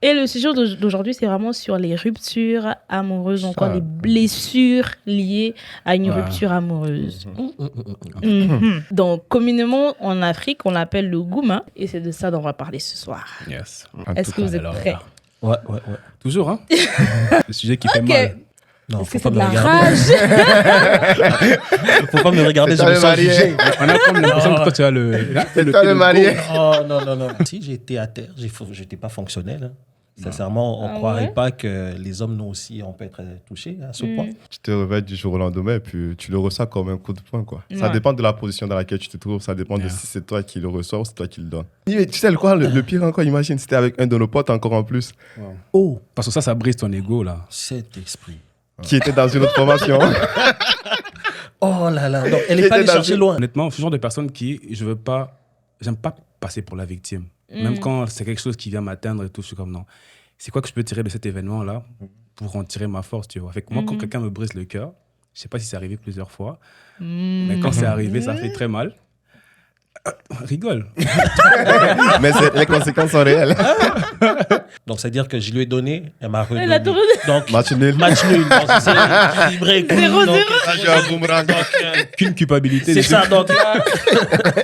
Et le sujet d'aujourd'hui, c'est vraiment sur les ruptures amoureuses, encore les blessures liées à une rupture amoureuse. Donc, communément, en Afrique, on l'appelle le gouma. Et c'est de ça dont on va parler ce soir. Yes. Est-ce que vous êtes prêts? Ouais. Toujours, hein. Le sujet qui fait mal. Non, Est-ce que faut c'est pas de me la regarder. rage? Faut pas me regarder, je me sens jugé. On a comme l'impression que toi, tu as le... C'est toi le marié. Oh, non. Si j'étais à terre, j'étais pas fonctionnel. Sincèrement, on ne croirait pas que les hommes, nous aussi, on peut être touchés à ce point. Tu te réveilles du jour au lendemain et puis tu le reçois comme un coup de poing, quoi. Ça dépend de la position dans laquelle tu te trouves, ça dépend de si c'est toi qui le reçois ou c'est toi qui le donne. Mais tu sais quoi, le pire encore, imagine, c'était avec un de nos potes encore en plus. Wow. Oh, parce que ça brise ton ego, là. Cet esprit. Qui était dans une autre formation. Oh là là, donc elle n'est pas allée chercher loin. Honnêtement, je suis le genre de personne qui, j'aime pas passer pour la victime. Même quand c'est quelque chose qui vient m'atteindre et tout, je suis comme non. C'est quoi que je peux tirer de cet événement-là pour en tirer ma force, tu vois. Fait que moi, quand quelqu'un me brise le cœur, je sais pas si c'est arrivé plusieurs fois, mais quand c'est arrivé, ça fait très mal. Rigole. Mais les conséquences sont réelles. Donc, c'est-à-dire que je lui ai donné, elle m'a redonné. Elle a tout redonné. Donc, Match nul. Donc, c'est équilibré. 0-0. Qu'une culpabilité. C'est ça, donc là.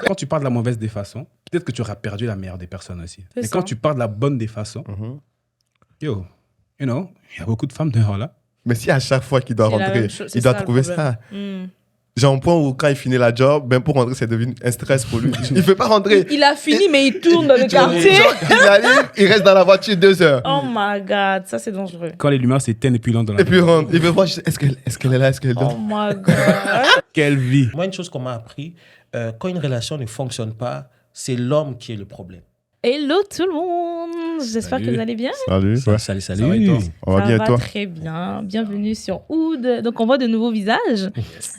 Quand tu parles de la mauvaise des façons, peut-être que tu auras perdu la meilleure des personnes aussi. C'est Mais ça. quand tu parles de la bonne des façons, il y a beaucoup de femmes dehors là. Mais si à chaque fois qu'il doit C'est la rentrer, même chose, il c'est doit ça, le trouver problème. ça. Genre, un point où quand il finit la job, ben pour rentrer, c'est devenu un stress pour lui. Il ne peut pas rentrer. Il a fini, mais il tourne dans le quartier. Genre, il arrive, il reste dans la voiture 2 heures. Oh my God, ça c'est dangereux. Quand les lumières s'éteignent et puis l'on dans la Et puis il rentre. Il veut voir, est-ce qu'elle est là, est-ce qu'elle Oh dort. my God. Quelle vie. Moi, une chose qu'on m'a appris, quand une relation ne fonctionne pas, c'est l'homme qui est le problème. Hello tout le monde. J'espère que Salut. vous allez bien. Salut. Ouais. Salut. Ça va et toi? On va Ça bien, va toi. très bien. Bienvenue sur Oud. Donc, on voit de nouveaux visages.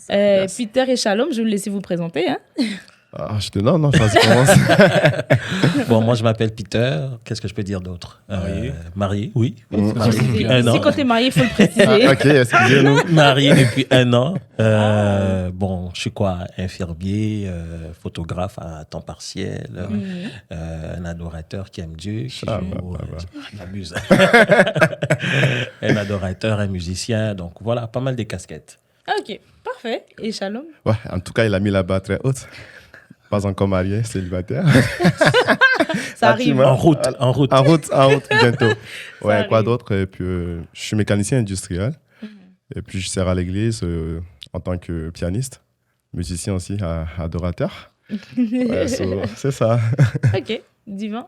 Peter et Shalom, je vais vous laisser vous présenter. Hein. Ah, non, vas-y, commence. Bon, moi, je m'appelle Peter. Qu'est-ce que je peux dire d'autre? Marié, oui. Marié depuis un an. Si quand t'es marié, il faut le préciser. Ok, excusez-nous. Marié depuis un an. Bon, je suis quoi? Infirmier, photographe à temps partiel, un adorateur qui aime Dieu, qui joue, je m'amuse. Un adorateur, un musicien. Donc voilà, pas mal de casquettes. Ok, parfait. Et Shalom? Ouais, en tout cas, il a mis la barre très haute. Pas encore marié, célibataire. Ça arrive. En route. En route, bientôt. Ouais, arrive. quoi d'autre? Et puis, je suis mécanicien industriel. Et puis, je sers à l'église en tant que pianiste, musicien aussi, adorateur. Ouais, c'est ça. Ok, divin.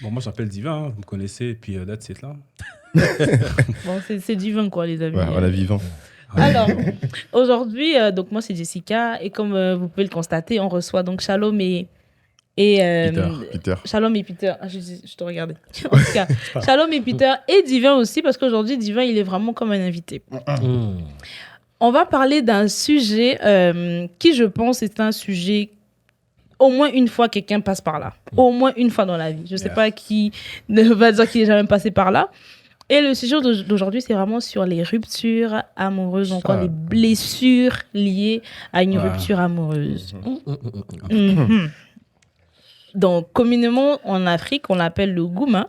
Bon, moi, je m'appelle Divin, hein, vous me connaissez, et puis that's it là. Bon, c'est divin, quoi, les amis. Ouais, on est vivant. Alors, aujourd'hui, donc moi, c'est Jessica. Et comme vous pouvez le constater, on reçoit donc Shalom et Peter. Shalom et Peter. Ah, je te regardais. En tout cas, Shalom et Peter et Divin aussi, parce qu'aujourd'hui, Divin, il est vraiment comme un invité. On va parler d'un sujet qui, je pense, est un sujet, au moins une fois, quelqu'un passe par là. Au moins une fois dans la vie. Je ne sais pas qui ne va dire qu'il n'est jamais passé par là. Et le sujet d'aujourd'hui, c'est vraiment sur les ruptures amoureuses, encore les blessures liées à une rupture amoureuse. Donc, communément, en Afrique, on l'appelle le gouma.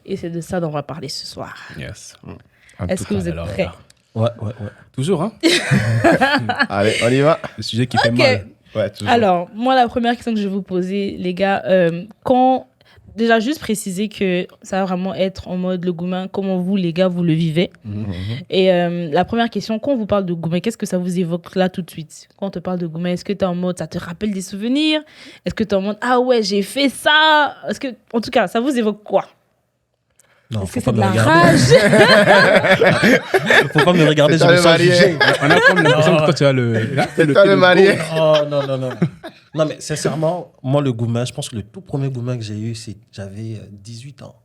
Et c'est de ça dont on va parler ce soir. Yes. Est-ce que vous êtes prêts? Ouais. Toujours, hein. Allez, on y va. Le sujet qui fait mal. Ouais, toujours. Alors, moi, la première question que je vais vous poser, les gars, déjà, juste préciser que ça va vraiment être en mode le gourmet, comment vous, les gars, vous le vivez. Et la première question, quand on vous parle de gourmet, qu'est-ce que ça vous évoque là tout de suite? Quand on te parle de gourmet, est-ce que tu es en mode, ça te rappelle des souvenirs? Est-ce que tu es en mode, ah ouais, j'ai fait ça? En tout cas, ça vous évoque quoi? Non, Est-ce que faut c'est pas de me la regarder. rage? Faut pas me regarder, je C'est me le sens marié. jugé. On a comme l'impression que toi, tu as le... C'est toi le marié. Oh, non. Non, mais sincèrement, moi, le gourmet, je pense que le tout premier gourmet que j'ai eu, j'avais 18 ans.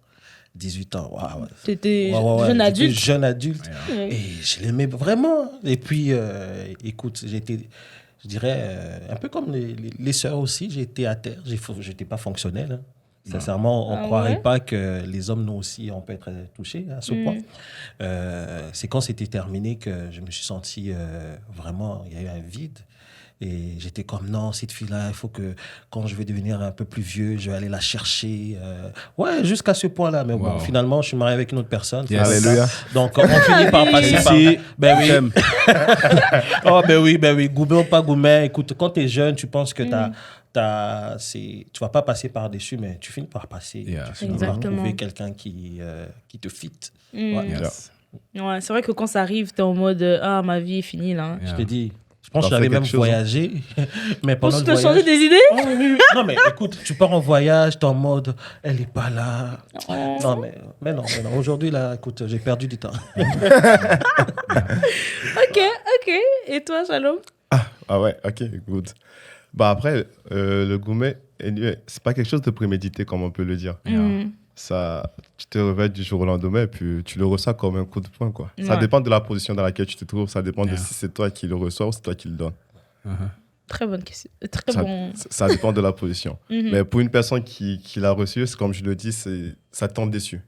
18 ans, waouh. Tu étais Ouais, jeune j'étais adulte? jeune adulte. Ouais. Et je l'aimais vraiment. Et puis, écoute, j'étais, je dirais, un peu comme les sœurs aussi, j'étais à terre. J'étais pas fonctionnel. Hein. Sincèrement, on ne croirait pas que les hommes, nous aussi, on peut être touchés à ce point. C'est quand c'était terminé que je me suis senti vraiment, il y a eu un vide. Et j'étais comme, non, cette fille-là, il faut que quand je vais devenir un peu plus vieux, je vais aller la chercher. Ouais, jusqu'à ce point-là. Mais bon, finalement, je suis marié avec une autre personne. Yes. Alléluia. Donc, on finit par passer par... Ben oui. Oh, ben oui. Gourmet ou pas gourmet. Écoute, quand tu es jeune, tu penses que tu vas pas passer par-dessus, mais tu finis par passer. Tu finis par trouver quelqu'un qui te fit. Ouais. Yes. Ouais, c'est vrai que quand ça arrive, t'es en mode ah, ma vie est finie là. Je t'ai dit. Je pense que j'avais même voyagé. Mais pendant Pour le te voyage... changer des idées? Oh, oui. Non, mais écoute, tu pars en voyage, t'es en mode elle est pas là. Oh. Non, mais non. Aujourd'hui, là, écoute, j'ai perdu du temps. Ok. Et toi, Shalom? Ah ouais, ok, good. Bah après, le gourmet, c'est pas quelque chose de prémédité, comme on peut le dire. Ça, tu te réveilles du jour au lendemain et puis tu le ressens comme un coup de poing, quoi. Ça dépend de la position dans laquelle tu te trouves, ça dépend de si c'est toi qui le reçois ou c'est toi qui le donnes. Très bonne question. Ça dépend de la position. Mais pour une personne qui l'a reçu, c'est comme je le dis, ça tombe dessus.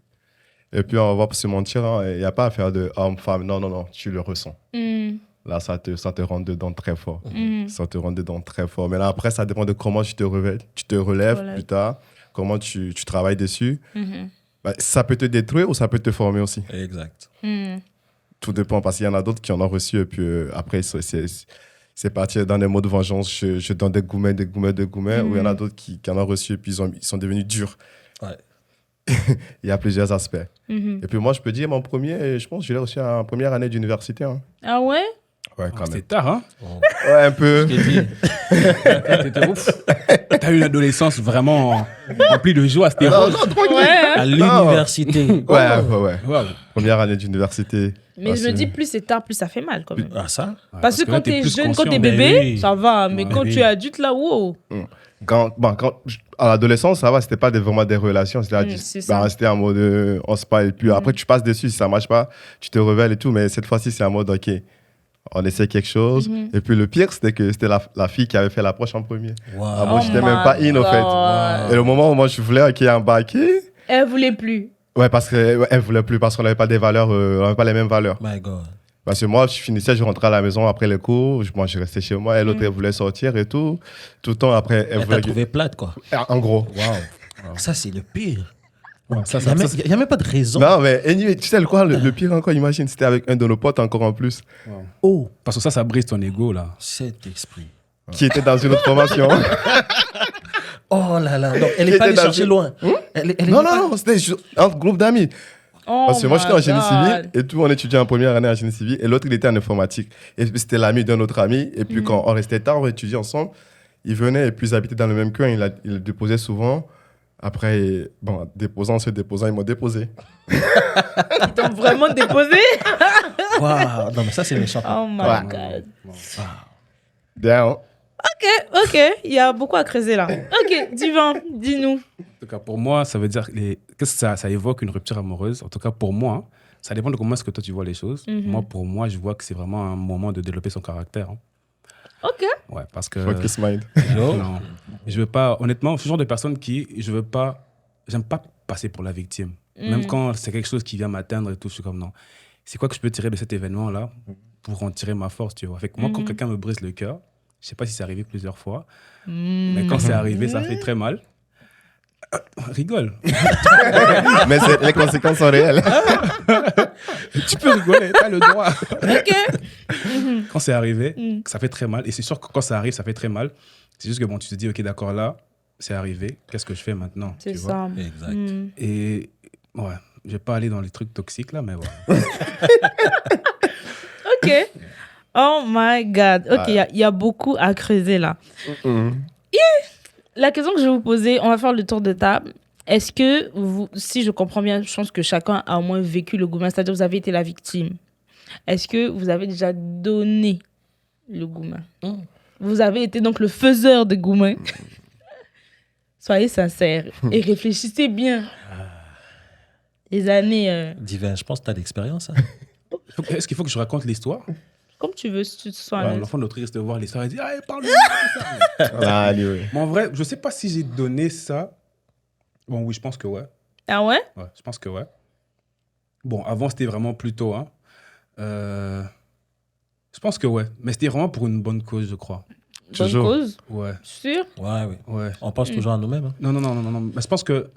Et puis on va pas se mentir, il n'y a pas à faire de homme-femme. Non, tu le ressens. Là, ça te rentre dedans très fort. Ça te rentre dedans très fort. Mais là, après, ça dépend de comment tu te relèves plus tard, comment tu travailles dessus. Bah, ça peut te détruire ou ça peut te former aussi. Exact. Tout dépend, parce qu'il y en a d'autres qui en ont reçu et puis après, c'est parti dans des mots de vengeance. Je donne des gourmets. Ou il y en a d'autres qui en ont reçu et puis ils sont devenus durs. Ouais. Il y a plusieurs aspects. Et puis moi, je peux dire, mon premier, je pense que je l'ai reçu en première année d'université. Ah ouais? Ouais, quand même. C'était tard, hein? Ouais, un peu. T'étais ouf. T'as eu une adolescence vraiment remplie de joie. C'était Non, rose. tranquille. À l'université. Ouais. Wow. Première année d'université. Mais je me dis, plus c'est tard, plus ça fait mal quand même. Ah, ça? Parce que là, quand t'es plus jeune, quand conscient. t'es Mais bébé, oui. ça va. Mais Ouais, quand oui. tu es adulte, là, wow. À l'adolescence, ça va, c'était pas vraiment des relations. C'est ça. C'était en mode on se parle. Et puis après, tu passes dessus. Si ça marche pas, tu te révèles et tout. Mais cette fois-ci, c'est en mode OK, on essaie quelque chose. Et puis le pire, c'était que c'était la fille qui avait fait l'approche en premier. Wow. Ah, moi, Oh j'étais même pas in, au fait. God. Et le moment où moi, je voulais embarquer. Elle voulait plus. Ouais, parce qu'elle voulait plus, parce qu'on n'avait pas des valeurs, on n'avait pas les mêmes valeurs. My God. Parce que moi, je rentrais à la maison après les cours, je restais chez moi, et l'autre, elle voulait sortir et tout. Tout le temps après, elle Elle t'a voulait. trouvé plate, quoi. En gros. Wow. Ça, c'est le pire. Ouais, Il n'y a même pas de raison. Non, mais anyway, tu sais quoi, le pire encore, imagine, c'était avec un de nos potes encore en plus, Oh, Parce que ça brise ton ego, là. cet esprit. qui était dans une autre formation. Oh là là. Donc, elle n'est pas allée était dans chercher une- loin. Elle Non, c'était un groupe d'amis. Oh Parce que moi, j'étais en my génie God. civil et tout, on étudiait en première année en génie civil et l'autre, il était en informatique. Et puis, c'était l'ami d'un autre ami. Et puis, quand on restait tard, on étudiait ensemble. Il venait et puis ils habitaient dans le même coin. Il le déposait souvent. Après, bon, ils m'ont déposé. Ils t'ont vraiment déposé? Wow. Non, mais ça, c'est méchant. Oh my Ouais. God. Damn. Ok. Il y a beaucoup à creuser là. Ok, Divan, dis-nous. En tout cas, pour moi, ça veut dire que ça évoque une rupture amoureuse. En tout cas, pour moi, ça dépend de comment est-ce que toi, tu vois les choses. Pour moi, je vois que c'est vraiment un moment de développer son caractère. Hein. Ok. Ouais, parce que... Focus mind. Non, je veux pas... Honnêtement, je suis le genre de personne j'aime pas passer pour la victime. Même quand c'est quelque chose qui vient m'atteindre et tout, je suis comme non. C'est quoi que je peux tirer de cet événement-là pour en tirer ma force, tu vois. Fait que moi, quand quelqu'un me brise le cœur, je sais pas si c'est arrivé plusieurs fois, mais quand c'est arrivé, ça fait très mal. Rigole. Mais les conséquences sont réelles. Tu peux rigoler, t'as le droit. Ok. Quand c'est arrivé, ça fait très mal. Et c'est sûr que quand ça arrive, ça fait très mal. C'est juste que bon, tu te dis, ok, d'accord, là, c'est arrivé. Qu'est-ce que je fais maintenant? C'est tu vois. ça. Exact. Et ouais, je vais pas aller dans les trucs toxiques là, mais ouais. Ok. Oh my God. Ok, il y a beaucoup à creuser là. La question que je vais vous poser, on va faire le tour de table. Est-ce que vous, si je comprends bien, je pense que chacun a au moins vécu le gourmet, c'est-à-dire vous avez été la victime. Est-ce que vous avez déjà donné le gourmet? Vous avez été donc le faiseur de gourmet. Soyez sincères et réfléchissez bien. Les années... Divin, je pense que tu as l'expérience. Hein. Est-ce qu'il faut que je raconte l'histoire? Comme tu veux, si tu te sens à Ouais, l'aise. l'enfant de l'autre risque de voir l'histoire et dire ah, parle-moi de ça. Ah, anyway. Mais en vrai, je sais pas si j'ai donné ça. Bon, oui, je pense que ouais. Ah ouais? Ouais, je pense que ouais. Bon, avant, c'était vraiment plus tôt. Hein. Je pense que ouais. Mais c'était vraiment pour une bonne cause, je crois. bonne Toujours. cause. Ouais. Sûr? Ouais. On pense toujours à nous-mêmes. Hein. Non. Mais je pense que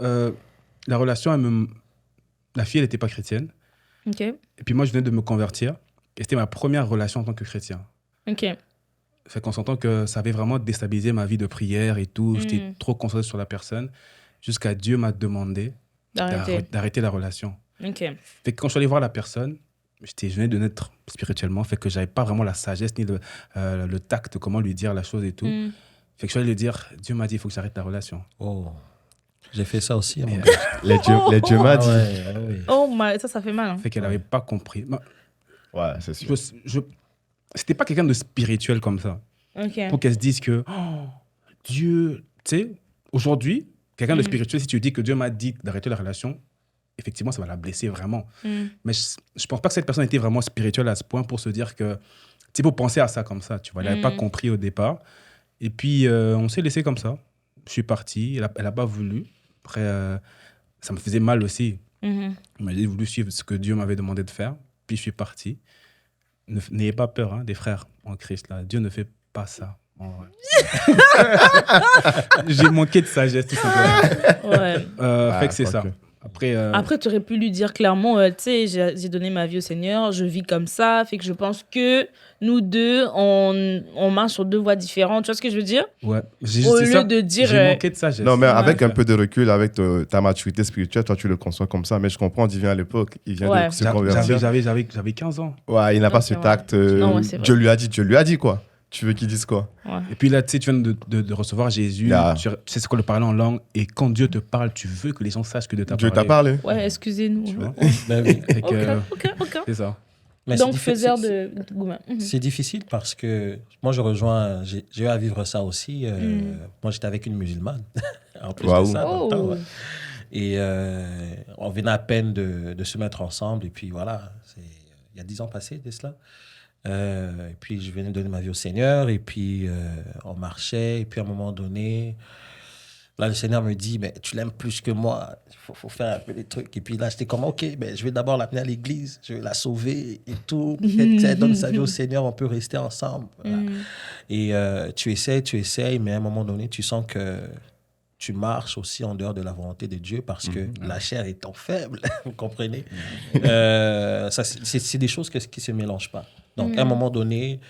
la relation, la fille, elle n'était pas chrétienne. Ok. Et puis moi, je venais de me convertir. Et c'était ma première relation en tant que chrétien. Ok. Fait qu'on s'entend que ça avait vraiment déstabilisé ma vie de prière et tout. J'étais trop concentré sur la personne. Jusqu'à Dieu m'a demandé d'arrêter la relation. Ok. Fait que quand je suis allé voir la personne, je venais de naître spirituellement. Fait que j'avais pas vraiment la sagesse ni le tact de comment lui dire la chose et tout. Fait que je suis allé lui dire, Dieu m'a dit, il faut que j'arrête la relation. Oh. J'ai fait ça aussi. Mon Les dieux m'a dit. Oh, ça fait mal. Hein. Fait qu'elle n'avait pas compris. Ouais, c'est sûr. C'était pas quelqu'un de spirituel comme ça. Ok. Pour qu'elle se dise que Dieu, tu sais, aujourd'hui, quelqu'un de spirituel, si tu dis que Dieu m'a dit d'arrêter la relation, effectivement, ça va la blesser vraiment. Mais je pense pas que cette personne était vraiment spirituelle à ce point pour se dire que, tu sais, pour penser à ça comme ça, tu vois. Elle n'avait pas compris au départ. Et puis, on s'est laissé comme ça. Je suis parti. Elle a pas voulu. Après, ça me faisait mal aussi. J'ai voulu suivre ce que Dieu m'avait demandé de faire. Puis, je suis parti. N'ayez pas peur, hein, des frères en Christ. Là. Dieu ne fait pas ça. En vrai. J'ai manqué de sagesse, tout simplement. Ouais. Fait que c'est ça. Après, tu aurais pu lui dire clairement, tu sais, j'ai donné ma vie au Seigneur, je vis comme ça, fait que je pense que nous deux, on marche sur deux voies différentes. Tu vois ce que je veux dire? Ouais. Au lieu de dire... J'ai manqué de sagesse. Non, mais avec un peu de recul, avec ta maturité spirituelle, toi, tu le conçois comme ça. Mais je comprends, il vient à l'époque, il vient de se convertir. J'avais 15 ans. Ouais, il n'a pas ce tact. Dieu lui a dit quoi? Tu veux qu'il dise quoi? Ouais. Et puis là, tu sais, tu viens de recevoir Jésus, tu sais c'est quoi le parler en langue, et quand Dieu te parle, tu veux que les gens sachent que Dieu t'a parlé. Dieu t'a parlé. Ouais, excusez-nous. Tu vois? Ben oui. Ok. C'est ça. Mais Donc, c'est faiseur de Goumin. C'est difficile parce que moi, je rejoins, j'ai eu à vivre ça aussi. Moi, j'étais avec une musulmane, en plus de ça. Dans le temps, ouais. Et on venait à peine de se mettre ensemble. Et puis voilà, il y a 10 ans passés de cela. Et puis, je venais de donner ma vie au Seigneur. Et puis, on marchait. Et puis, à un moment donné, là, le Seigneur me dit, mais tu l'aimes plus que moi. Il faut faire un peu des trucs. Et puis là, j'étais comme, OK, mais je vais d'abord l'amener à l'église. Je vais la sauver et tout. Peut-être qu'elle donne sa vie au Seigneur, on peut rester ensemble. Voilà. Et tu essayes. Mais à un moment donné, tu sens que tu marches aussi en dehors de la volonté de Dieu parce que la chair étant faible, vous comprenez? C'est des choses qui ne se mélangent pas. Donc, à un moment donné,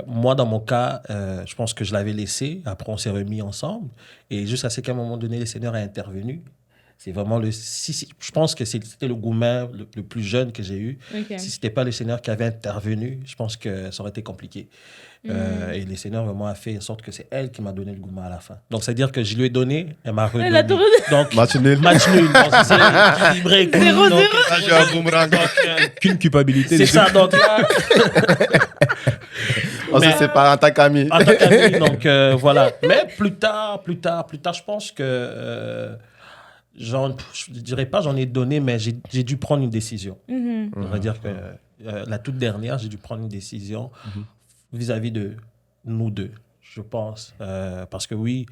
moi, dans mon cas, je pense que je l'avais laissé. Après, on s'est remis ensemble. Et juste à ce qu'à un moment donné, le Seigneur a intervenu. C'est vraiment je pense que c'était le Goumin le plus jeune que j'ai eu. Okay. Si ce n'était pas le Seigneur qui avait intervenu, je pense que ça aurait été compliqué. Et le Seigneur vraiment a fait en sorte que c'est elle qui m'a donné le Goumin à la fin. Donc, c'est-à-dire que je lui ai donné, elle m'a redonné. Elle a tout redonné. Donc, match nul. C'est équilibré. 0-0. Qu'une culpabilité. C'est ça, donc là... On se sépare en tant qu'amis. En tant qu'amis, donc voilà. Mais plus tard, je pense que... je ne dirais pas j'en ai donné, mais j'ai dû prendre une décision. On va dire que la toute dernière, j'ai dû prendre une décision vis-à-vis de nous deux, je pense. Parce que oui,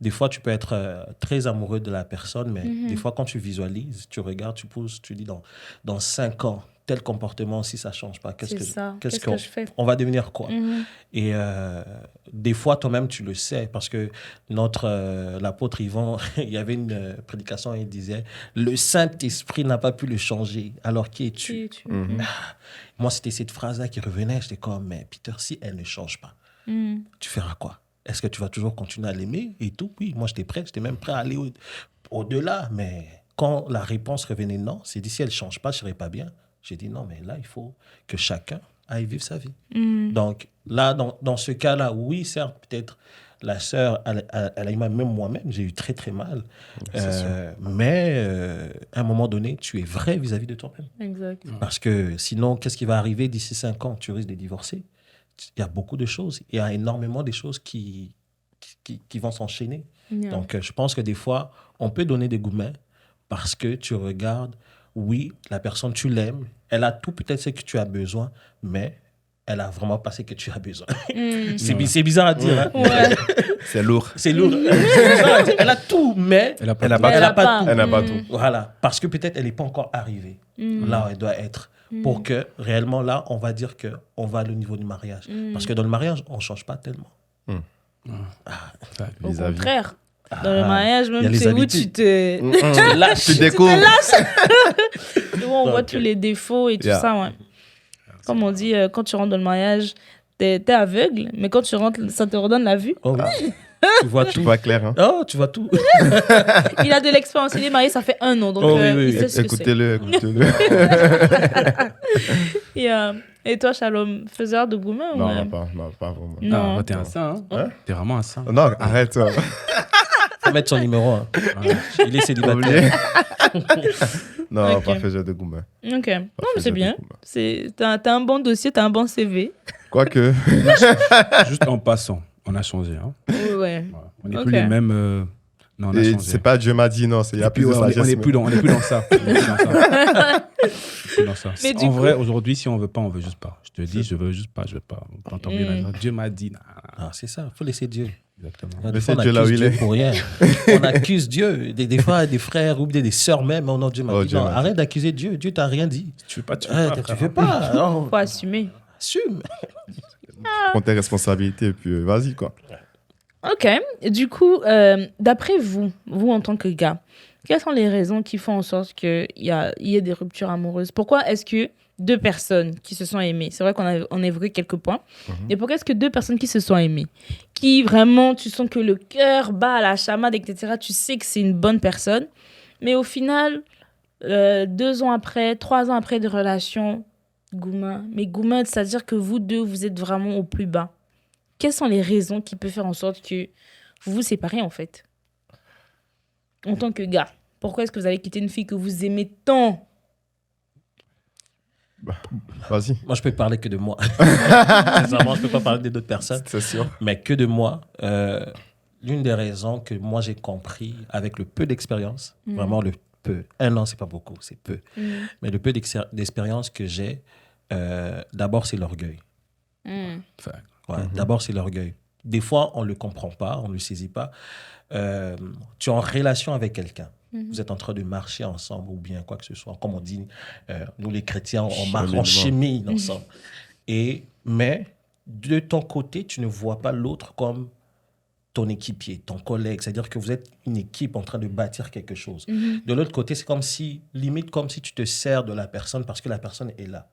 des fois, tu peux être très amoureux de la personne, mais des fois, quand tu visualises, tu regardes, tu pousses, tu dis dans 5 ans, tel comportement, si ça ne change pas, qu'est-ce que je fais? On va devenir quoi? Et des fois, toi-même, tu le sais, parce que l'apôtre Yvan, il y avait une prédication, il disait « Le Saint-Esprit n'a pas pu le changer, alors qui es-tu? » Moi, c'était cette phrase-là qui revenait, j'étais comme « Mais Peter, si elle ne change pas, tu feras quoi? Est-ce que tu vas toujours continuer à l'aimer et tout? » Oui, moi, j'étais même prêt à aller au-delà, mais quand la réponse revenait non, c'est dit « Si elle ne change pas, je ne serai pas bien. » J'ai dit non, mais là, il faut que chacun aille vivre sa vie. Donc là, dans ce cas-là, oui, certes, peut-être la sœur, elle a eu même moi-même, j'ai eu très, très mal. Mais à un moment donné, tu es vrai vis-à-vis de toi-même. Exact. Parce que sinon, qu'est-ce qui va arriver d'ici 5 ans? Tu risques de divorcer. Il y a beaucoup de choses. Il y a énormément de choses qui vont s'enchaîner. Donc, je pense que des fois, on peut donner des gourmets parce que tu regardes, oui, la personne, tu l'aimes, elle a tout peut-être ce que tu as besoin, mais elle a vraiment pas ce que tu as besoin. C'est bizarre à dire. Hein? Ouais. C'est lourd. C'est lourd. Elle a tout, mais elle n'a pas tout. Voilà. Parce que peut-être elle n'est pas encore arrivée là où elle doit être. Pour que réellement, là, on va dire qu'on va au niveau du mariage. Parce que dans le mariage, on ne change pas tellement. Au vis-à-vis. contraire. Dans le mariage, il y a même, les c'est où habitudes. tu te Lâche. Tu découvres. où on voit tous les défauts et tout Yeah. ça, ouais. Comme on dit, quand tu rentres dans le mariage, t'es aveugle, mais quand tu rentres, ça te redonne la vue. Oh oui. Tu vois Tu tout. vois clair, hein. Oh, tu vois tout. Il a de l'expérience, il est marié, ça fait 1 an, donc Oh oui, oui, il sait ce que c'est. Écoutez-le. Et toi, Shalom, faiseur de Goumen ou... Non, pas vraiment. Non. Ah, t'es un saint, hein, Hein? T'es vraiment un saint. Non, arrête. Faut mettre son numéro. Hein. Il est célibataire. Oublié. Non, Ok. pas faiseur de Gouma. Ok. Non, mais c'est bien. T'as un bon dossier, t'as un bon CV. Quoique. Juste en passant, on a changé. Hein. Ouais. Ouais. On n'est Ok. plus les mêmes. Non, on a Et changé. c'est pas Dieu m'a dit, non, il y a Et puis, plus de ouais, sagesse. on n'est plus dans ça. On est plus dans ça. On est plus dans ça. Mais du En coup- vrai, aujourd'hui, si on veut pas, on veut juste pas. Je te dis, je veux juste pas, je veux pas. On peut entendre Dieu m'a dit. Ah, c'est ça, il faut laisser Dieu. Exactement. Des fois, Laissez on Dieu là où accuse il Dieu est. pour rien. On accuse Dieu. Des fois, des frères ou des sœurs même, oh non, Dieu m'a Oh, dit. Dieu Non, m'a dit. arrête d'accuser Dieu. Dieu t'a rien dit. Tu veux pas, tu Ouais, veux pas. tu frère. fais pas. Non, Faut assumer. assume. Prends tes responsabilités et puis vas-y, quoi. Ok. Et du coup, d'après vous en tant que gars, quelles sont les raisons qui font en sorte qu'il y ait des ruptures amoureuses? Pourquoi est-ce que 2 personnes qui se sont aimées, c'est vrai qu'on a évoqué quelques points, mais pourquoi est-ce que 2 personnes qui se sont aimées, qui vraiment, tu sens que le cœur bat à la chamade, etc., tu sais que c'est une bonne personne, mais au final, 2 ans après, 3 ans après de relation, Goumen, c'est-à-dire que vous deux, vous êtes vraiment au plus bas. Quelles sont les raisons qui peuvent faire en sorte que vous vous séparez, en fait? En tant que gars, pourquoi est-ce que vous allez quitter une fille que vous aimez tant? Vas-y, Moi, je peux parler que de moi. Sincèrement, je peux pas parler d'autres personnes. c'est sûr. Mais que de moi. L'une des raisons que moi, j'ai compris avec le peu d'expérience, vraiment le peu, 1 an, c'est pas beaucoup, c'est peu. Mais le peu d'expérience que j'ai, d'abord, c'est l'orgueil. Fact. Ouais, d'abord, c'est l'orgueil. Des fois, on ne le comprend pas, on ne le saisit pas. Tu es en relation avec quelqu'un. Vous êtes en train de marcher ensemble ou bien quoi que ce soit. Comme on dit, nous les chrétiens, on marche en chemine ensemble. Mais de ton côté, tu ne vois pas l'autre comme ton équipier, ton collègue. C'est-à-dire que vous êtes une équipe en train de bâtir quelque chose. De l'autre côté, c'est comme si, limite comme si tu te sers de la personne parce que la personne est là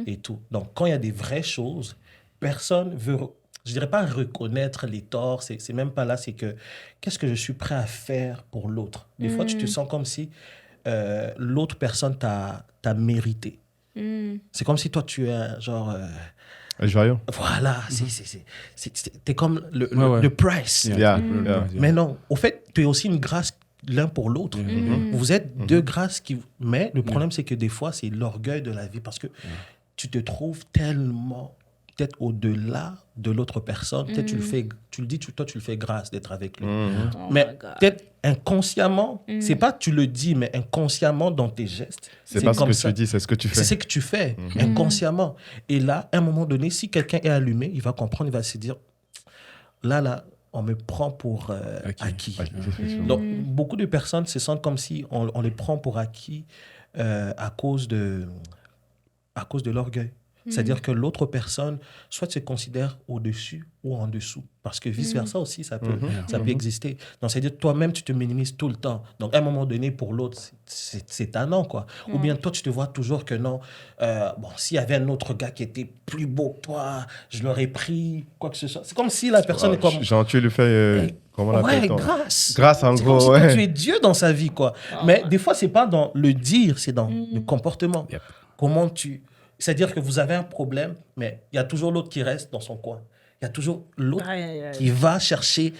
et tout. Donc, quand il y a des vraies choses, personne veut, je dirais pas reconnaître les torts, c'est même pas là, c'est que qu'est-ce que je suis prêt à faire pour l'autre. Des fois, tu te sens comme si l'autre personne t'a mérité. C'est comme si toi, tu es un genre... Joyeux. voilà, t'es comme Ouais. le price. Yeah. Mais non, au fait, tu es aussi une grâce l'un pour l'autre. Vous êtes 2 grâces qui... Mais le problème, c'est que des fois, c'est l'orgueil de la vie parce que tu te trouves tellement peut-être au-delà de l'autre personne. Peut-être tu le fais grâce d'être avec lui. Oh Mais my God. peut-être inconsciemment, c'est pas tu le dis, mais inconsciemment dans tes gestes. C'est pas ce comme que ça. tu dis, c'est ce que tu C'est fais. ce que tu fais, inconsciemment. Et là, à un moment donné, si quelqu'un est allumé, il va comprendre, il va se dire, là, on me prend pour acquis. Donc, beaucoup de personnes se sentent comme si on les prend pour acquis à cause de l'orgueil. C'est-à-dire que l'autre personne, soit se considère au-dessus ou en dessous. Parce que vice-versa aussi, ça peut exister. Donc, c'est-à-dire toi-même, tu te minimises tout le temps. Donc, à un moment donné, pour l'autre, c'est tannant, quoi. Ou bien toi, tu te vois toujours que non, s'il y avait un autre gars qui était plus beau que toi, je l'aurais pris, quoi que ce soit. C'est comme si la personne est comme... Genre, tu lui fais. Comment on Ouais, appelle grâce. Grâce, en C'est comme gros, si toi, ouais. tu es Dieu dans sa vie, quoi. Mais des fois, c'est pas dans le dire, c'est dans le comportement. Yep. Comment tu... C'est-à-dire que vous avez un problème, mais il y a toujours l'autre qui reste dans son coin. Il y a toujours l'autre qui va chercher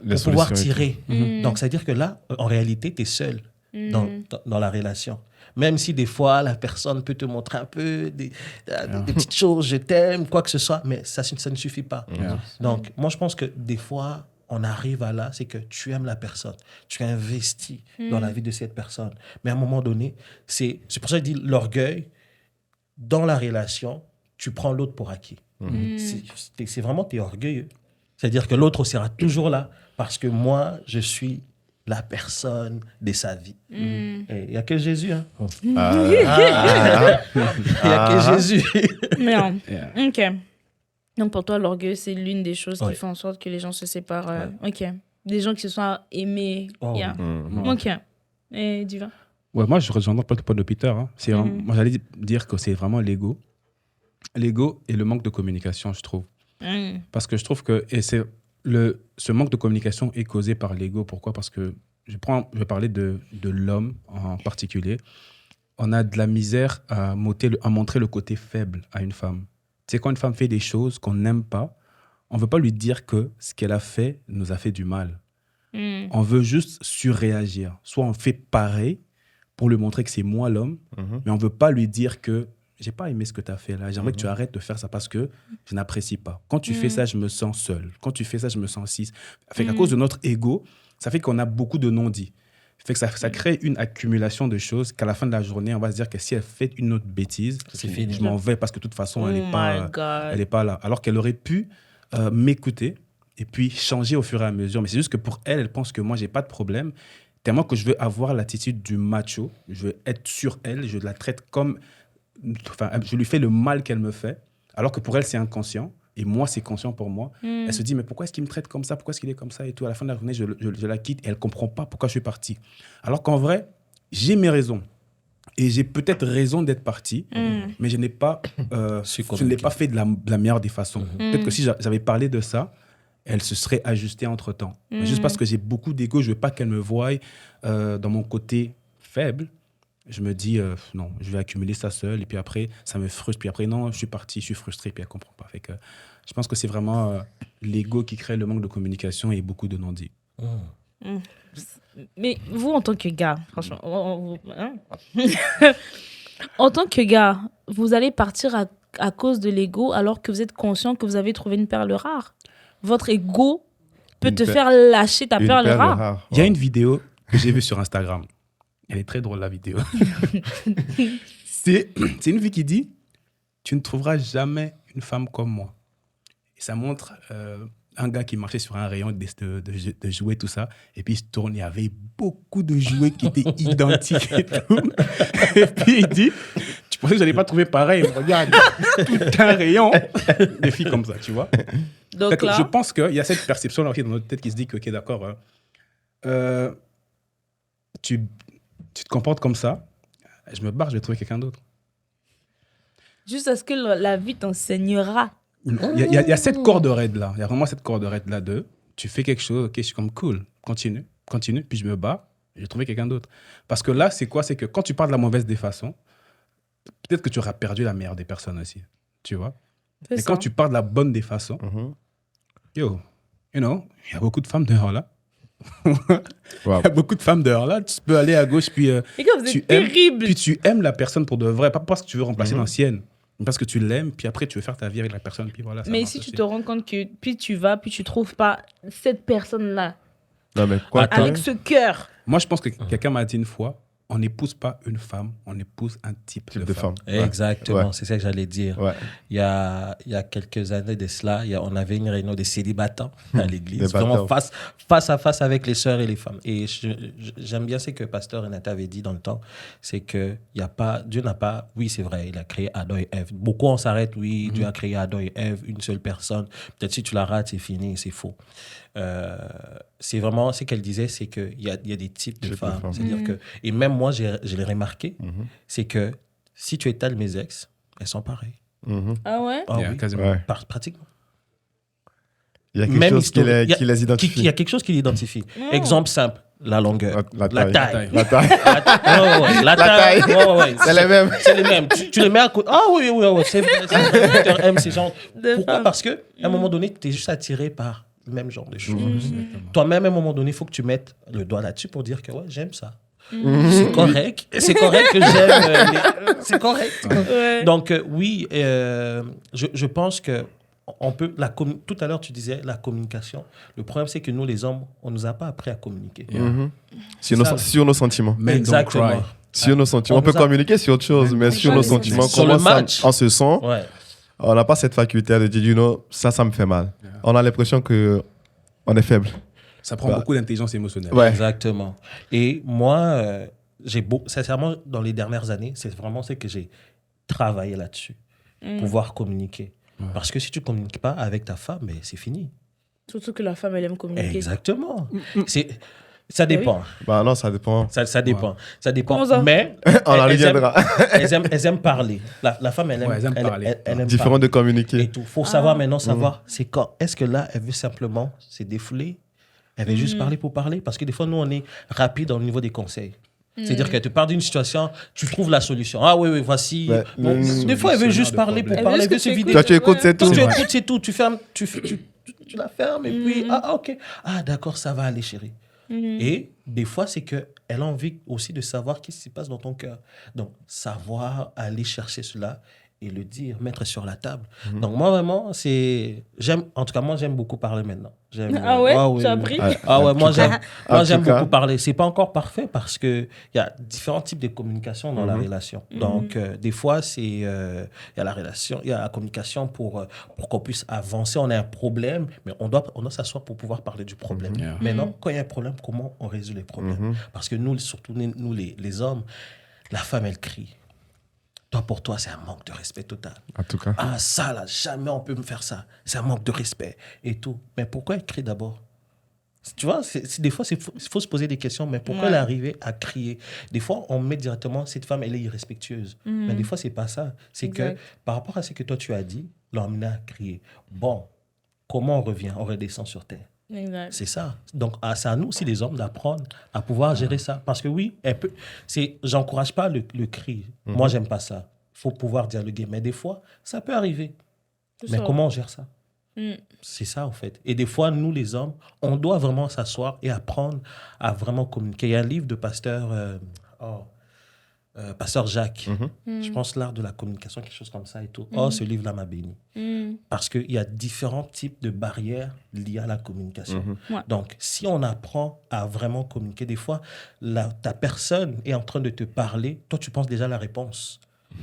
Les pour pouvoir solutions et tirer. Donc, c'est-à-dire que là, en réalité, tu es seul dans la relation. Même si des fois, la personne peut te montrer un peu des petites choses, je t'aime, quoi que ce soit, mais ça ne suffit pas. Donc, moi, je pense que des fois, on arrive à là, c'est que tu aimes la personne. Tu investis dans la vie de cette personne. Mais à un moment donné, c'est pour ça que je dis l'orgueil, dans la relation, tu prends l'autre pour acquis. C'est vraiment, t'es orgueilleux. C'est-à-dire que l'autre sera toujours là parce que moi, je suis la personne de sa vie. Il n'y a que Jésus. Hein. Il n'y a que Jésus. Merde. Yeah. Ok. Donc pour toi, l'orgueil, c'est l'une des choses qui font en sorte que les gens se séparent. Ok. Des gens qui se sont aimés. Yeah. Ok. Et Divin? Ouais, moi, je rejoins pas le point de Peter. Hein. Moi, j'allais dire que c'est vraiment l'ego. L'ego et le manque de communication, je trouve. Parce que je trouve que ce manque de communication est causé par l'ego. Pourquoi? Parce que je vais parler de l'homme en particulier. On a de la misère à montrer le côté faible à une femme. Tu sais, quand une femme fait des choses qu'on n'aime pas, on ne veut pas lui dire que ce qu'elle a fait nous a fait du mal. On veut juste surréagir. Soit on fait pareil pour lui montrer que c'est moi l'homme, mais on ne veut pas lui dire que j'ai pas aimé ce que tu as fait là. J'aimerais que tu arrêtes de faire ça parce que je n'apprécie pas. Quand tu fais ça, je me sens seul. Quand tu fais ça, je me sens cis. Fait qu'à cause de notre ego, ça fait qu'on a beaucoup de non-dits. Fait que ça crée une accumulation de choses qu'à la fin de la journée, on va se dire que si elle fait une autre bêtise, je m'en vais parce que de toute façon, elle n'est pas là. Alors qu'elle aurait pu m'écouter et puis changer au fur et à mesure. Mais c'est juste que pour elle, elle pense que moi, j'ai pas de problème. Tellement que je veux avoir l'attitude du macho. Je veux être sur elle. Je la traite comme... Enfin, je lui fais le mal qu'elle me fait. Alors que pour elle, c'est inconscient. Et moi, c'est conscient pour moi. Elle se dit, mais pourquoi est-ce qu'il me traite comme ça? Pourquoi est-ce qu'il est comme ça? Et tout. À la fin de la journée, je la quitte et elle ne comprend pas pourquoi je suis parti. Alors qu'en vrai, j'ai mes raisons. Et j'ai peut-être raison d'être parti, mais je ne l'ai pas fait de la meilleure des façons. Peut-être que si j'avais parlé de ça, elle se serait ajustée entre-temps. Mais juste parce que j'ai beaucoup d'ego, je ne veux pas qu'elle me voie dans mon côté faible. Je me dis, non, je vais accumuler ça seul. Et puis après, ça me frustre. Puis après, non, je suis parti, je suis frustré. Puis elle ne comprend pas. Fait que, je pense que c'est vraiment l'ego qui crée le manque de communication et beaucoup de non-dits. Mais vous, en tant que gars, franchement, en tant que gars, vous allez partir à cause de l'ego alors que vous êtes conscient que vous avez trouvé une perle rare. Votre ego peut te faire lâcher ta perle rare. Il y a une vidéo que j'ai vue sur Instagram. Elle est très drôle, la vidéo. C'est une fille qui dit « Tu ne trouveras jamais une femme comme moi ». Et ça montre un gars qui marchait sur un rayon de jouets, tout ça. Et puis il se tourne, il y avait beaucoup de jouets qui étaient identiques et tout. Et puis il dit « Tu pensais que je n'allais pas trouver pareil? Regarde, tout un rayon de filles comme ça, tu vois ?» Donc là... Je pense qu'il y a cette perception-là aussi dans notre tête qui se dit que, ok, d'accord, tu te comportes comme ça, je me barre, je vais trouver quelqu'un d'autre. Juste à ce que la vie t'enseignera. Il y a cette corde raide-là. Il y a vraiment cette corde raide-là de tu fais quelque chose, ok, je suis comme cool, continue, puis je me bats, je vais trouver quelqu'un d'autre. Parce que là, c'est quoi? C'est que quand tu parles de la mauvaise des façons, peut-être que tu auras perdu la meilleure des personnes aussi. Tu vois? Et quand tu parles de la bonne des façons, il y a beaucoup de femmes dehors là. Wow. Il y a beaucoup de femmes dehors là. Tu peux aller à gauche, puis tu aimes la personne pour de vrai. Pas parce que tu veux remplacer l'ancienne, mais parce que tu l'aimes, puis après tu veux faire ta vie avec la personne. Puis voilà, mais si tu te rends compte que puis tu vas, puis tu trouves pas cette personne-là avec ce cœur. Moi, je pense que quelqu'un m'a dit une fois, on n'épouse pas une femme, on épouse un type de femme. Exactement, c'est ça que j'allais dire. Ouais. Il y a quelques années de cela, on avait une réunion des célibataires à l'église, vraiment face à face avec les sœurs et les femmes. Et j'aime bien ce que Pasteur Renata avait dit dans le temps, c'est que Dieu n'a pas, oui c'est vrai, il a créé Adam et Ève. Beaucoup on s'arrête, oui, Dieu a créé Adam et Ève, une seule personne. Peut-être si tu la rates, c'est fini, c'est faux. C'est vraiment ce qu'elle disait, c'est qu'il y a des types de femmes. C'est-à-dire que, et même moi, je l'ai remarqué, c'est que si tu étales mes ex, elles sont pareilles. Ah ouais? Ah oui, quasiment. Ouais. Pratiquement. Il y a quelque chose qui les identifie. Il y a quelque chose qui l'identifie. Exemple simple, la longueur. La taille. La taille. C'est les mêmes. C'est les mêmes. Tu les mets à côté. Ah oui, c'est vrai. C'est genre. Pourquoi? Parce qu'à un moment donné, tu es juste attiré par le même genre de choses. Toi-même, à un moment donné, il faut que tu mettes le doigt là-dessus pour dire que ouais, j'aime ça. C'est correct. C'est correct que j'aime. C'est correct. Ouais. Donc, oui, je pense que on peut. Tout à l'heure, tu disais la communication. Le problème, c'est que nous, les hommes, on ne nous a pas appris à communiquer. Sur nos sentiments. Exactement. Sur nos sentiments. On peut communiquer sur autre chose, mais sur nos sentiments, comment on se sent. Ouais. On n'a pas cette faculté de dire, ça me fait mal. Yeah. On a l'impression qu'on est faible. Ça prend beaucoup d'intelligence émotionnelle. Ouais. Exactement. Et moi, sincèrement, dans les dernières années, c'est vraiment ce que j'ai travaillé là-dessus. Pouvoir communiquer. Parce que si tu ne communiques pas avec ta femme, mais c'est fini. Surtout que la femme, elle aime communiquer. Exactement. Ça dépend. Bah non, ça dépend. Ça dépend. Ouais. Ça dépend. Comment ça? Mais On en elles reviendra. elles aiment parler. La femme, elle aime, Ouais, elles aiment parler. Elle aime Différent parler. de communiquer. Et tout. Faut savoir maintenant c'est quand. Est-ce que là, elle veut simplement se défouler? Elle veut juste parler pour parler? Parce que des fois, nous, on est rapide au niveau des conseils. C'est-à-dire qu'elle te parle d'une situation, tu trouves la solution. Ah oui, voici. Ouais. Bon, des fois, elle veut juste parler pour Elle veut parler. juste Elle veut que se tu vider. Toi, tu écoutes, c'est Toi, tout. tu écoutes, c'est tout. Tu fermes, tu la fermes et puis, ok. Ah, d'accord, ça va aller, chérie. Et des fois, c'est qu'elle a envie aussi de savoir ce qui se passe dans ton cœur. Donc, savoir aller chercher cela et le dire, mettre sur la table. Donc, moi, vraiment, en tout cas, moi, j'aime beaucoup parler maintenant. Ah ouais? Tu as appris? Moi, j'aime tout cas. beaucoup parler. C'est pas encore parfait parce qu'il y a différents types de communication dans la relation. Donc, des fois, il y a la relation, il y a la communication pour qu'on puisse avancer. On a un problème, mais on doit s'asseoir pour pouvoir parler du problème. Yeah. Maintenant, quand il y a un problème, comment on résout les problèmes? Parce que nous, surtout nous les hommes, la femme, elle crie. Toi, pour toi, c'est un manque de respect total. En tout cas. Ah, ça, là, jamais on peut me faire ça. C'est un manque de respect et tout. Mais pourquoi elle crie d'abord? Tu vois, des fois, il faut se poser des questions. Mais pourquoi elle est arrivée à crier? Des fois, on met directement, cette femme, elle est irrespectueuse. Mais des fois, c'est pas ça. C'est que par rapport à ce que toi, tu as dit, l'emmener à crier. Bon, comment on revient? On redescend sur terre. Exact. C'est ça. Donc, c'est à nous aussi, les hommes, d'apprendre à pouvoir gérer ça. Parce que oui, j'encourage pas le cri. Moi, j'aime pas ça. Il faut pouvoir dialoguer. Mais des fois, ça peut arriver. Mais comment on gère ça? C'est ça, en fait. Et des fois, nous, les hommes, on doit vraiment s'asseoir et apprendre à vraiment communiquer. Il y a un livre de pasteur Jacques. Je pense l'art de la communication, quelque chose comme ça et tout. Ce livre-là m'a béni. Parce qu'il y a différents types de barrières liées à la communication. Donc, si on apprend à vraiment communiquer, des fois, ta personne est en train de te parler, toi, tu penses déjà la réponse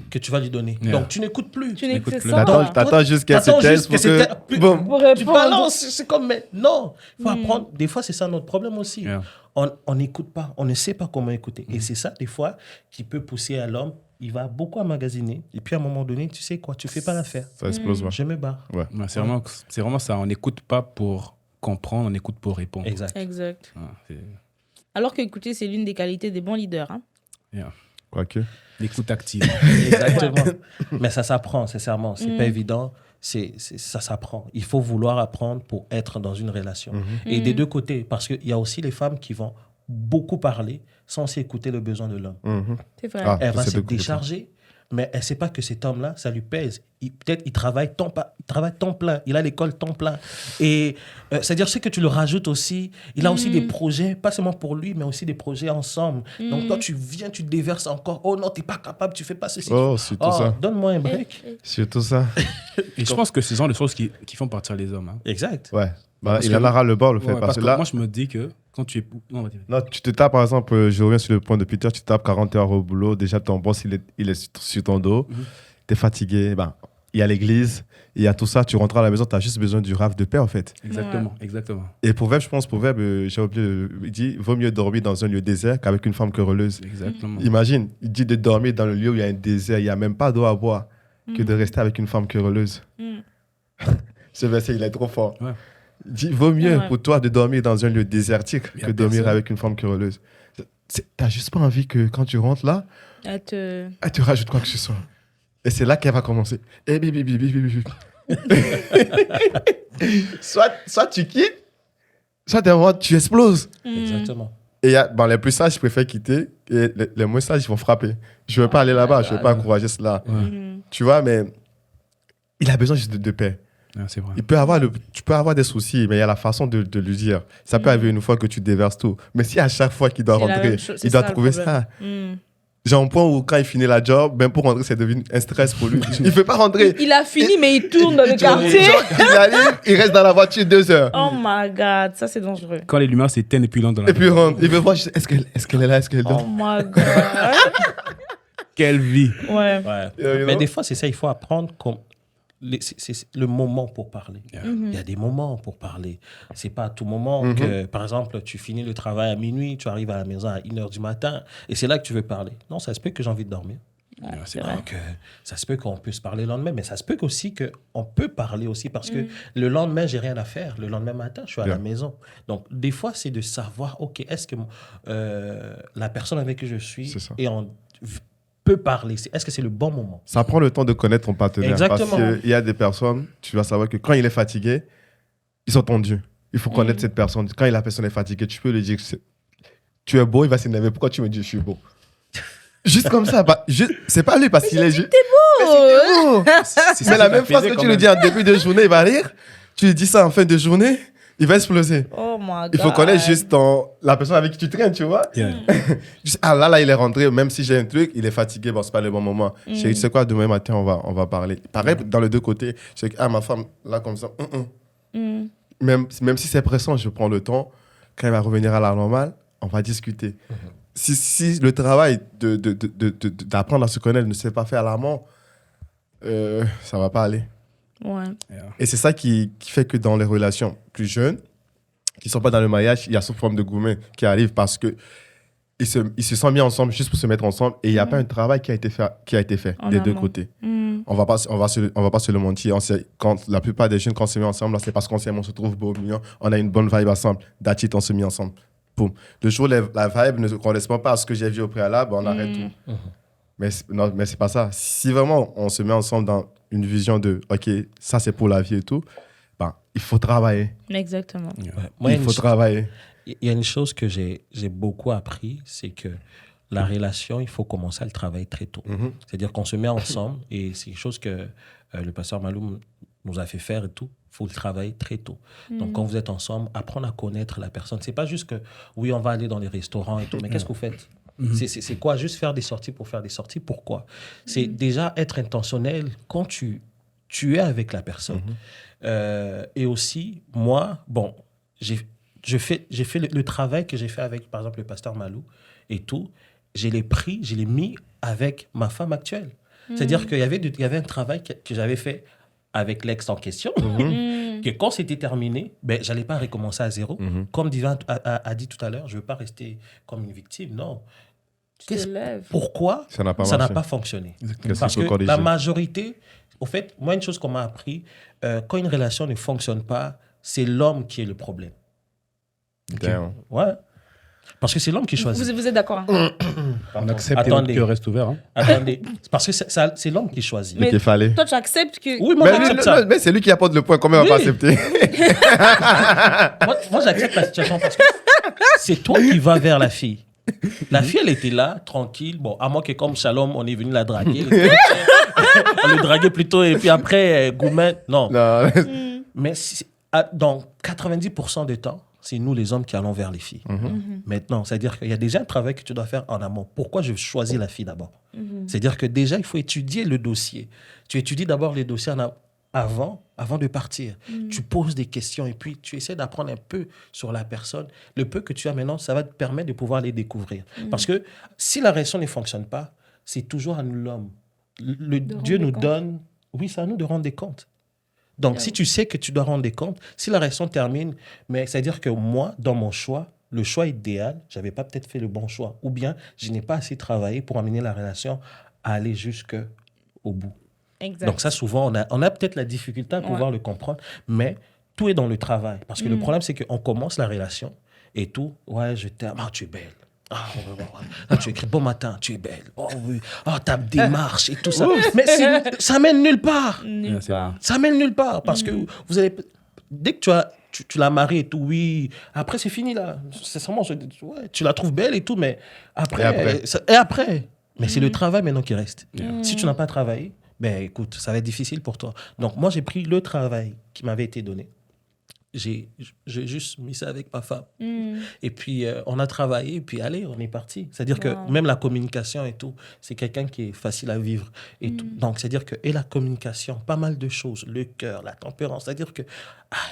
que tu vas lui donner. Yeah. Donc, tu n'écoutes plus. Tu n'écoutes plus. T'attends juste qu'elle se taise pour que... Boum. Pour Tu répondre. balances, c'est comme... Mais non, il faut apprendre. Des fois, c'est ça notre problème aussi. Yeah. On n'écoute pas, on ne sait pas comment écouter. Et c'est ça, des fois, qui peut pousser à l'homme. Il va beaucoup emmagasiner. Et puis, à un moment donné, tu sais quoi, tu ne fais pas l'affaire. Ça explose, ouais. Je me barre. Ouais, c'est vraiment ça. On n'écoute pas pour comprendre, on écoute pour répondre. Exact. Exact. Ah, Alors qu'écouter, c'est l'une des qualités des bons leaders. Hein. yeah. Quoique. L'écoute active. Exactement. Mais ça s'apprend, sincèrement. C'est pas évident. Ça s'apprend. Il faut vouloir apprendre pour être dans une relation. Et des deux côtés. Parce qu'il y a aussi les femmes qui vont beaucoup parler sans s'écouter le besoin de l'homme. C'est vrai. Ah, Elle va c'est se de côté. décharger, mais elle ne sait pas que cet homme-là, ça lui pèse. Peut-être il travaille temps plein, il a l'école temps plein. Et c'est-à-dire ce que tu le rajoutes aussi, il a aussi des projets, pas seulement pour lui, mais aussi des projets ensemble. Donc toi, tu viens, tu déverses encore. Oh non, tu n'es pas capable, tu ne fais pas ceci. Oh, c'est tout ça. Donne-moi un break. C'est tout ça. Et je pense que ce sont des choses qui font partir les hommes. Hein. Exact. Ouais. Bah, Parce il que- en aura le bord, le fait. Ouais, parce que là, moi, je me dis que quand tu es... Non, vas-y. non, tu te tapes, par exemple, je reviens sur le point de Peter, tu te tapes 40 heures au boulot, déjà ton boss, il est sur ton dos, tu es fatigué, ben, il y a l'église, il y a tout ça, tu rentres à la maison, tu as juste besoin du rave de paix, en fait. Exactement, exactement. Et Proverbe, je pense, j'ai oublié, il dit, vaut mieux dormir dans un lieu désert qu'avec une femme querelleuse. Exactement. Imagine, il dit de dormir dans le lieu où il y a un désert, il n'y a même pas d'eau à boire, que de rester avec une femme querelleuse. Ce verset, il est trop fort. Ouais. Il dit, vaut mieux Ouais. pour toi de dormir dans un lieu désertique Il y a que dormir personne. avec une femme querelleuse. T'as juste pas envie que quand tu rentres là, Elle te... elle te rajoute quoi que ce soit. Et c'est là qu'elle va commencer. Eh, soit tu quittes, soit tu exploses. Exactement. Et les plus sages, je préfère quitter. Et les moins sages, ils vont frapper. Je ne veux pas aller là-bas, je ne veux pas encourager cela. Tu vois, mais il a besoin juste de paix. Ah, c'est vrai. Tu peux avoir des soucis, mais il y a la façon de lui dire. Ça peut arriver une fois que tu déverses tout. Mais si à chaque fois qu'il doit C'est la rentrer, même chose, c'est il doit ça, le trouver problème. ça. Genre, un point où quand il finit la job, même pour rentrer, c'est devenu un stress pour lui. Il ne veut pas rentrer. Il a fini, mais il tourne dans le tourne, quartier. genre, il arrive, il reste dans la voiture 2 heures. Oh my God, ça c'est dangereux. Quand les lumières s'éteignent et puis il entre dans la Et puis il rentre. Il veut voir, est-ce qu'elle est là, est-ce qu'elle est là. Oh my God. Quelle vie. Ouais. Ouais. You Mais know? des fois, c'est ça, il faut apprendre c'est le moment pour parler. Yeah. Il y a des moments pour parler. C'est pas à tout moment que, par exemple, tu finis le travail à minuit, tu arrives à la maison à 1h du matin et c'est là que tu veux parler. Non, ça se peut que j'ai envie de dormir. c'est vrai. Donc, ça se peut qu'on puisse parler le lendemain, mais ça se peut aussi qu'on peut parler aussi parce que le lendemain, j'ai rien à faire. Le lendemain matin, je suis à la maison. Donc, des fois, c'est de savoir, OK, est-ce que la personne avec qui je suis peut parler? Est-ce que c'est le bon moment? Ça prend le temps de connaître ton partenaire. Exactement. Parce qu'il y a des personnes, tu vas savoir que quand il est fatigué, ils sont tendus. Il faut connaître cette personne. Quand la personne est fatiguée, tu peux lui dire que tu es beau, il va s'énerver. Pourquoi tu me dis je suis beau? Juste comme ça. C'est pas lui parce qu'il est juste. T'es beau! C'est la même phrase que tu lui dis en début de journée, il va rire. Tu lui dis ça en fin de journée, il va exploser. Oh my God. Il faut connaître juste la personne avec qui tu traînes, tu vois. Là, il est rentré. Même si j'ai un truc, il est fatigué. Bon, c'est pas le bon moment. Je dis, tu sais quoi, demain matin, on va parler. Pareil, dans les deux côtés. Je dis, ma femme, là, comme ça. Même si c'est pressant, je prends le temps. Quand il va revenir à la normale, on va discuter. Si le travail d'apprendre à se connaître ne s'est pas fait à l'amont, ça va pas aller. Ouais. Et c'est ça qui fait que dans les relations plus jeunes, qui ne sont pas dans le mariage, il y a cette forme de gourmet qui arrive parce que ils se sont mis ensemble juste pour se mettre ensemble et il n'y a pas un travail qui a été fait des deux côtés. On va pas se le mentir. Quand la plupart des jeunes, quand on se met ensemble, c'est parce qu'on s'aime, on se trouve beau, mignon, on a une bonne vibe ensemble. That's it, on se met ensemble. Boum. Le jour où la vibe ne correspond pas à ce que j'ai vu au préalable, on arrête tout. Mais c'est pas ça. Si vraiment on se met ensemble dans une vision de OK, ça c'est pour la vie et tout, il faut travailler. Exactement. Moi, il faut travailler. Il y a une chose que j'ai beaucoup appris, c'est que la relation, il faut commencer à le travailler très tôt. C'est-à-dire qu'on se met ensemble et c'est quelque chose que le pasteur Maloum nous a fait faire et tout. Il faut le travailler très tôt. Donc, quand vous êtes ensemble, apprendre à connaître la personne. C'est pas juste que, oui, on va aller dans les restaurants et tout, mais qu'est-ce que vous faites? C'est quoi? Juste faire des sorties pour faire des sorties? Pourquoi? C'est déjà être intentionnel quand tu es avec la personne. Et aussi, moi, bon, j'ai fait le travail que j'ai fait avec, par exemple, le pasteur Malou et tout, je l'ai mis avec ma femme actuelle. C'est-à-dire qu'il y avait un travail que j'avais fait avec l'ex en question, que quand c'était terminé, je n'allais pas recommencer à zéro. Comme Divin a dit tout à l'heure, je ne veux pas rester comme une victime, non. Pourquoi ça n'a pas fonctionné? Parce que la majorité, au fait, moi, une chose qu'on m'a appris, quand une relation ne fonctionne pas, c'est l'homme qui est le problème. Ouais. Parce que c'est l'homme qui choisit. Vous êtes d'accord, hein? On accepte que le cœur reste ouvert. Hein. Attendez. Parce que c'est l'homme qui choisit. Mais qu'il fallait. Toi, tu acceptes que... Oui, moi, j'accepte ça. Mais c'est lui qui apporte le point. Comment on va pas accepter? moi, j'accepte la situation parce que c'est toi qui vas vers la fille. La fille, elle était là, tranquille. Bon, à moins que comme Shalom, on est venu la draguer. On le draguait plutôt et puis après, Goumet, non. Mais dans 90% du temps, c'est nous les hommes qui allons vers les filles. Maintenant, c'est-à-dire qu'il y a déjà un travail que tu dois faire en amont. Pourquoi je choisis la fille d'abord? C'est-à-dire que déjà, il faut étudier le dossier. Tu étudies d'abord les dossiers avant de partir. Tu poses des questions et puis tu essaies d'apprendre un peu sur la personne. Le peu que tu as maintenant, ça va te permettre de pouvoir les découvrir. Parce que si la relation ne fonctionne pas, c'est toujours à nous l'homme. Dieu nous donne... Oui, c'est à nous de rendre des comptes. Donc, si tu sais que tu dois rendre des comptes, si la relation termine, mais c'est-à-dire que moi, dans mon choix, le choix idéal, je n'avais pas peut-être fait le bon choix. Ou bien, je n'ai pas assez travaillé pour amener la relation à aller jusqu'au bout. Exact. Donc ça, souvent, on a peut-être la difficulté à pouvoir le comprendre, mais tout est dans le travail. Parce que le problème, c'est qu'on commence la relation et tout. Ouais, je t'aime. Ah, tu es belle. Ah, tu écris bon matin, tu es belle. Oh oui. Oh, ta démarche et tout ça. Mais ça mène nulle part. Ça mène nulle part parce que vous allez... Dès que tu la maries et tout, oui. Après, c'est fini là. C'est vraiment... Ouais, tu la trouves belle et tout, mais après... Et après. Mais c'est le travail maintenant qui reste. Si tu n'as pas travaillé, écoute, ça va être difficile pour toi. Donc, moi, j'ai pris le travail qui m'avait été donné. J'ai juste mis ça avec ma femme. Et puis, on a travaillé, et puis allez, on est parti. C'est-à-dire que même la communication et tout, c'est quelqu'un qui est facile à vivre. Et tout. Donc, c'est-à-dire que, et la communication, pas mal de choses, le cœur, la tempérance, c'est-à-dire que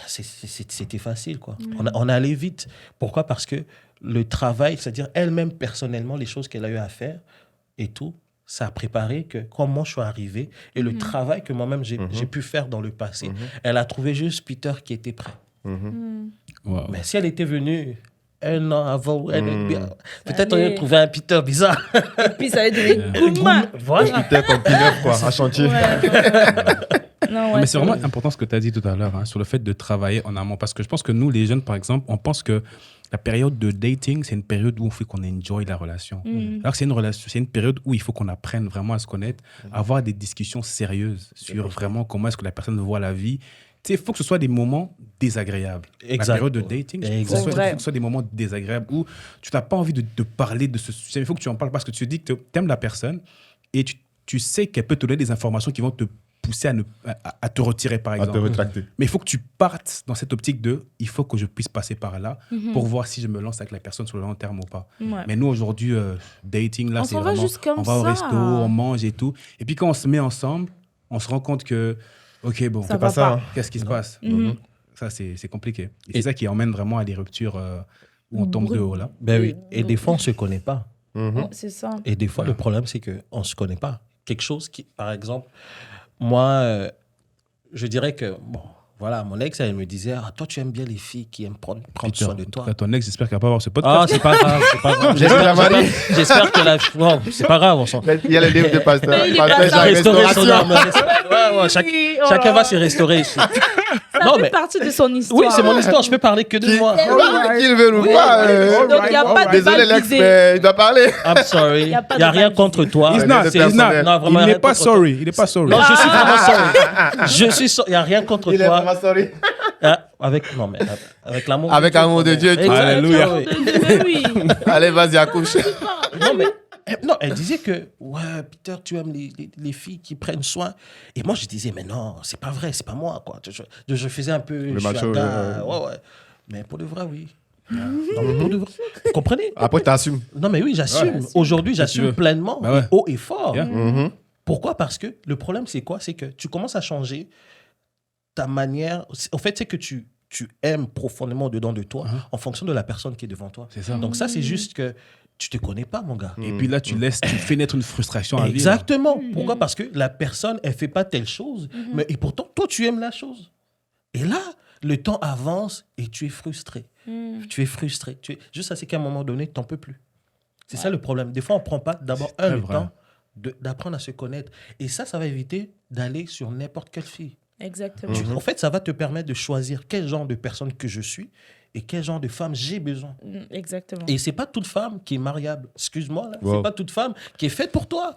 c'était facile, quoi. On allait vite. Pourquoi? Parce que le travail, c'est-à-dire elle-même, personnellement, les choses qu'elle a eu à faire et tout, ça a préparé que comment je suis arrivé et le travail que moi-même j'ai pu faire dans le passé. Elle a trouvé juste Peter qui était prêt. Wow. Mais si elle était venue un an avant. Peut-être on a trouvé un Peter bizarre. Et puis ça va devenir Gouma. Voilà. C'était comme P9, quoi, à chantier. Non, ouais, Mais c'est vraiment important ce que tu as dit tout à l'heure, hein, sur le fait de travailler en amont. Parce que je pense que nous, les jeunes, par exemple, on pense que la période de dating, c'est une période où on fait qu'on enjoy la relation. Alors que c'est une période où il faut qu'on apprenne vraiment à se connaître, à avoir des discussions sérieuses sur vraiment comment est-ce que la personne voit la vie. Tu sais, il faut que ce soit des moments désagréables. Exact. La période de dating, il faut que ce soit des moments désagréables où tu n'as pas envie de parler de ce sujet. Il faut que tu en parles parce que tu te dis que tu aimes la personne et tu sais qu'elle peut te donner des informations qui vont te pousser à te retirer, par exemple. À te rétracter. Mais il faut que tu partes dans cette optique de il faut que je puisse passer par là pour voir si je me lance avec la personne sur le long terme ou pas. Ouais. Mais nous, aujourd'hui, dating, là, On c'est s'en va vraiment... juste comme on va au ça. resto, on mange et tout. Et puis quand on se met ensemble, on se rend compte que, OK, bon, Ça c'est va pas ça. pas. Qu'est-ce qui se passe Mhm. Ça, c'est compliqué. Et c'est ça qui emmène vraiment à des ruptures où on tombe de haut, là. Ben oui. Et des fois, on ne se connaît pas. Ouais, c'est ça. Et des fois, le problème, c'est qu'on ne se connaît pas. Quelque chose qui, par exemple, moi, je dirais que, bon, voilà, mon ex, elle me disait, ah, toi, tu aimes bien les filles qui aiment prendre Peter, soin de en tout toi. cas, ton ex, j'espère qu'il va pas voir ce podcast. Ah, c'est pas grave, c'est pas grave. J'espère que la... Bon, c'est pas grave, on s'en... Il y a les livres de pasteur. Il est Pasteur, pasteur. j'ai Restaurer son restauration. âme. Ouais, chacun va se restaurer ici. Ça Non, fait mais- partie de son histoire. Oui, c'est mon histoire, je peux parler que de moi. Qu'il veut ou pas. Donc, il n'y a pas de Désolé, balle l'ex, visée. mais il doit parler. I'm sorry. Y a pas Il n'y a de rien balle contre toi. He's Ouais, not, c'est he's not. personnel. Non, vraiment, Il rien n'est pas contre toi. sorry. Il n'est pas sorry. Non, je suis vraiment sorry. Je suis sorry. Il n'y a rien contre Il est toi. vraiment sorry. Non, mais avec l'amour Avec l'amour de Dieu, tu- Exactement, Alléluia. oui. Mais oui. Allez, vas-y, accouche. Non, mais elle disait que, ouais, Peter, tu aimes les filles qui prennent soin. Et moi, je disais, mais non, c'est pas vrai, c'est pas moi, quoi. Je faisais un peu. Je suis macho, un gars, ouais. Mais pour de vrai, oui. Non, mais pour de vrai. Vous comprenez? Après, t'assumes. Non, mais oui, j'assume. Ouais. Aujourd'hui, tu j'assume veux. pleinement, Bah ouais. haut et fort. Yeah. Pourquoi? Parce que le problème, c'est quoi? C'est que tu commences à changer ta manière. En fait, c'est que tu aimes profondément dedans de toi en fonction de la personne qui est devant toi. C'est ça. Donc, ça, c'est juste que tu te connais pas, mon gars. Et puis là, tu fais naître une frustration à vivre. Exactement. Pourquoi? Parce que la personne, elle fait pas telle chose, mais et pourtant, toi, tu aimes la chose. Et là, le temps avance et tu es frustré. Tu es frustré. Juste à ce qu'à un moment donné, tu n'en peux plus. C'est ça le problème. Des fois, on ne prend pas d'abord C'est très le vrai. temps d'apprendre à se connaître. Et ça va éviter d'aller sur n'importe quelle fille. Exactement. En fait, ça va te permettre de choisir quel genre de personne que je suis et quel genre de femme j'ai besoin. Exactement. Et c'est pas toute femme qui est mariable. Excuse-moi, là. Wow. C'est pas toute femme qui est faite pour toi.